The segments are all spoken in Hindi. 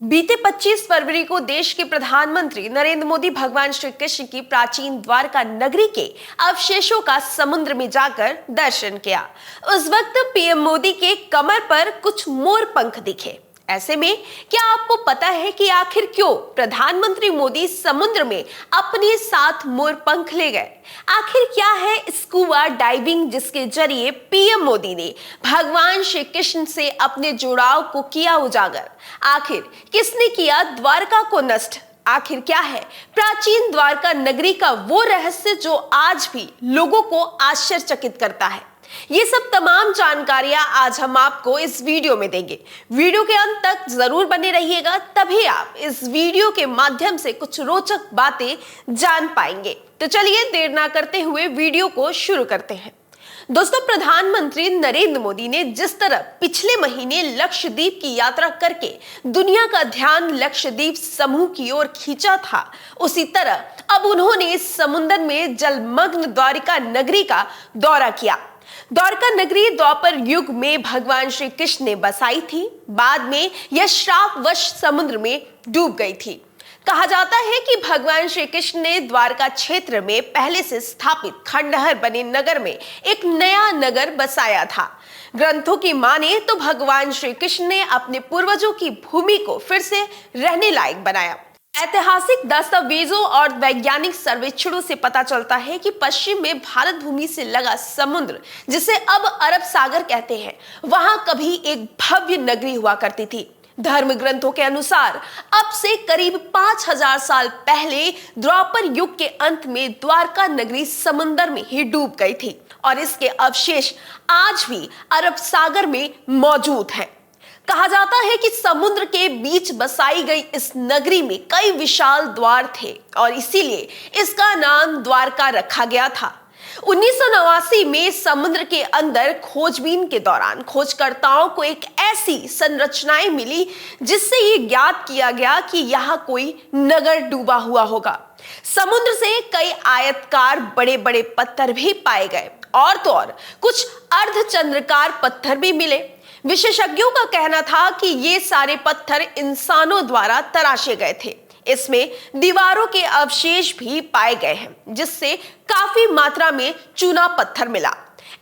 बीते 25 फरवरी को देश के प्रधानमंत्री नरेंद्र मोदी भगवान श्री कृष्ण की प्राचीन द्वारका नगरी के अवशेषों का समुद्र में जाकर दर्शन किया। उस वक्त पीएम मोदी के कमर पर कुछ मोर पंख दिखे। ऐसे में क्या आपको पता है कि आखिर क्यों प्रधानमंत्री मोदी समुद्र में अपने साथ मोर पंख ले गए? आखिर क्या है स्कूबा डाइविंग जिसके जरिए पीएम मोदी ने भगवान श्री कृष्ण से अपने जुड़ाव को किया उजागर? आखिर किसने किया द्वारका को नष्ट? आखिर क्या है प्राचीन द्वारका नगरी का वो रहस्य जो आज भी लोगों को आश्चर्यचकित करता है? ये सब तमाम जानकारियां आज हम आपको इस वीडियो में देंगे। वीडियो के अंत तक जरूर बने रहिएगा, तभी आप इस वीडियो के माध्यम से कुछ रोचक बातें जान पाएंगे। तो चलिए देर ना करते हुए वीडियो को शुरू करते हैं। दोस्तों, प्रधानमंत्री नरेंद्र मोदी ने जिस तरह पिछले महीने लक्षद्वीप की यात्रा करके दुनिया का ध्यान लक्षद्वीप समूह की ओर खींचा था, उसी तरह अब उन्होंने समुद्र में जलमग्न द्वारिका नगरी का दौरा किया। द्वारका नगरी द्वापर युग में भगवान श्री कृष्ण ने बसाई थी। बाद में यह श्रापवश समुद्र में डूब गई थी। कहा जाता है कि भगवान श्री कृष्ण ने द्वारका क्षेत्र में पहले से स्थापित खंडहर बने नगर में एक नया नगर बसाया था। ग्रंथों की माने तो भगवान श्री कृष्ण ने अपने पूर्वजों की भूमि को फिर से रहने लायक बनाया। ऐतिहासिक दस्तावेजों और वैज्ञानिक सर्वेक्षणों से पता चलता है कि पश्चिम में भारत भूमि से लगा समुद्र, जिसे अब अरब सागर कहते हैं, वहां कभी एक भव्य नगरी हुआ करती थी। धर्म ग्रंथों के अनुसार अब से करीब 5000 साल पहले द्वापर युग के अंत में द्वारका नगरी समुद्र में ही डूब गई थी और इसके अवशेष आज भी अरब सागर में मौजूद हैं। कहा जाता है कि समुद्र के बीच बसाई गई इस नगरी में कई विशाल द्वार थे और इसीलिए इसका नाम द्वारका रखा गया था। 1989 में समुद्र के अंदर खोजबीन के दौरान खोजकर्ताओं को एक ऐसी संरचनाएं मिली जिससे ये ज्ञात किया गया कि यहाँ कोई नगर डूबा हुआ होगा। समुद्र से कई आयताकार बड़े बड़े पत्थर भी पाए गए और तो और कुछ अर्धचंद्राकार पत्थर भी मिले। विशेषज्ञों का कहना था कि ये सारे पत्थर इंसानों द्वारा तराशे गए थे। इसमें दीवारों के अवशेष भी पाए गए हैं, जिससे काफी मात्रा में चूना पत्थर मिला।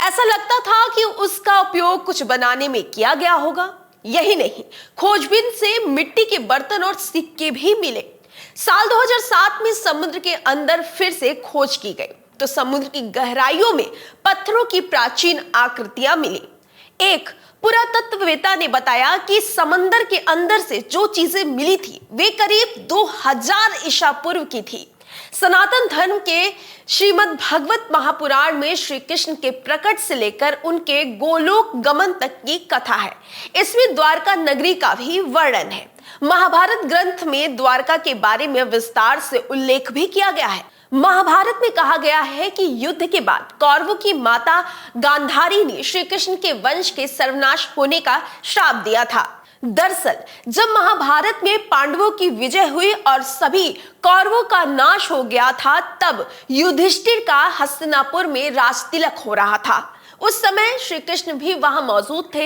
ऐसा लगता था कि उसका उपयोग कुछ बनाने में किया गया होगा। यही नहीं, खोजबीन से मिट्टी के बर्तन और सिक्के भी मिले। साल 2007 में समुद्र के अंदर फिर से खोज की गई तो समुद्र की गहराइयों में पत्थरों की प्राचीन आकृतियां मिली। एक पुरातत्ववेत्ता ने बताया कि समंदर के अंदर से जो चीजें मिली थी वे करीब 2000 ईसा पूर्व की थी। सनातन धर्म के श्रीमद् भागवत महापुराण में श्री कृष्ण के प्रकट से लेकर उनके गोलोक गमन तक की कथा है। इसमें द्वारका नगरी का भी वर्णन है। महाभारत ग्रंथ में द्वारका के बारे में विस्तार से उल्लेख भी किया गया है। महाभारत में कहा गया है कि युद्ध के बाद कौरवों की माता गांधारी ने श्री कृष्ण के वंश के सर्वनाश होने का श्राप दिया था। दरअसल जब महाभारत में पांडवों की विजय हुई और सभी कौरवों का नाश हो गया था, तब युधिष्ठिर का हस्तिनापुर में राज तिलक हो रहा था। उस समय श्री कृष्ण भी वहां मौजूद थे।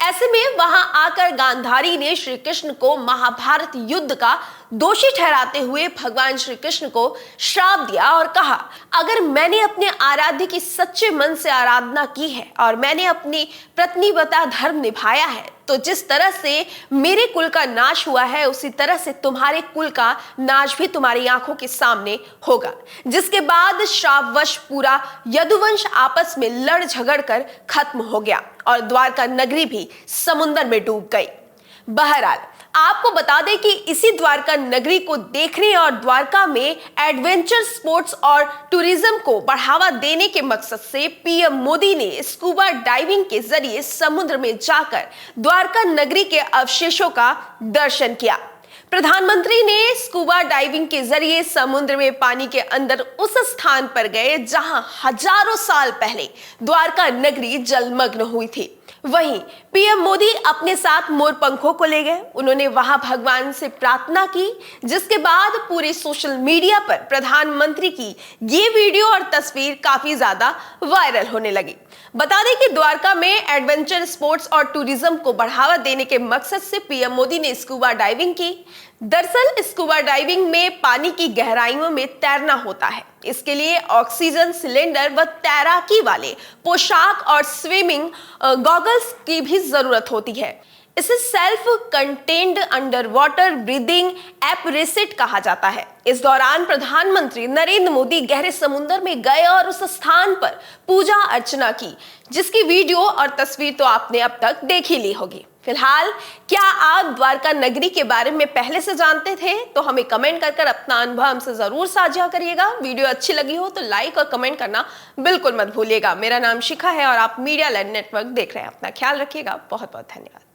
ऐसे में वहां आकर गांधारी ने श्री कृष्ण को महाभारत युद्ध का दोषी ठहराते हुए भगवान श्री कृष्ण को श्राप दिया और कहा, अगर मैंने अपने आराध्य की सच्चे मन से आराधना की है और मैंने अपनी पत्नीव्रता धर्म निभाया है, तो जिस तरह से मेरे कुल का नाश हुआ है उसी तरह से तुम्हारे कुल का नाश भी तुम्हारी आंखों के सामने होगा। जिसके बाद श्रापवश पूरा यदुवंश आपस में लड़ झगड़ कर खत्म हो गया और द्वारका नगरी भी समुद्र में डूब गई। बहरहाल आपको बता दें कि इसी द्वारका नगरी को देखने और द्वारका में एडवेंचर स्पोर्ट्स और टूरिज्म को बढ़ावा देने के मकसद से पीएम मोदी ने स्कूबा डाइविंग के जरिए समुद्र में जाकर द्वारका नगरी के अवशेषों का दर्शन किया। प्रधानमंत्री ने स्कूबा डाइविंग के जरिए समुद्र में पानी के अंदर उस स्थान पर गए जहां हजारों साल पहले द्वारका नगरी जलमग्न हुई थी। वहीं पीएम मोदी अपने साथ मोर पंखों को ले गए। उन्होंने वहां भगवान से प्रार्थना की, जिसके बाद पूरे सोशल मीडिया पर प्रधानमंत्री की ये वीडियो और तस्वीर काफी ज्यादा वायरल होने लगी। बता दें कि द्वारका में एडवेंचर स्पोर्ट्स और टूरिज्म को बढ़ावा देने के मकसद से पीएम मोदी ने स्कूबा डाइविंग की। दरअसल स्कूबा डाइविंग में पानी की गहराइयों में तैरना होता है। इसके लिए ऑक्सीजन सिलेंडर व तैराकी वाले पोशाक और स्विमिंग गॉगल्स की भी जरूरत होती है। इसे self contained under water breathing apparatus कहा जाता है। इस दौरान प्रधानमंत्री नरेंद्र मोदी गहरे समुद्र में गए और उस स्थान पर पूजा अर्चना की, जिसकी वीडियो और तस्वीर तो आपने अब तक देख ही ली होगी। फिलहाल क्या आप द्वारका नगरी के बारे में पहले से जानते थे? तो हमें कमेंट कर अपना अनुभव हमसे जरूर साझा करिएगा। वीडियो अच्छी लगी हो तो लाइक और कमेंट करना बिल्कुल मत भूलिएगा। मेरा नाम शिखा है और आप मीडिया लैंड नेटवर्क देख रहे हैं। अपना ख्याल रखिएगा। बहुत बहुत धन्यवाद।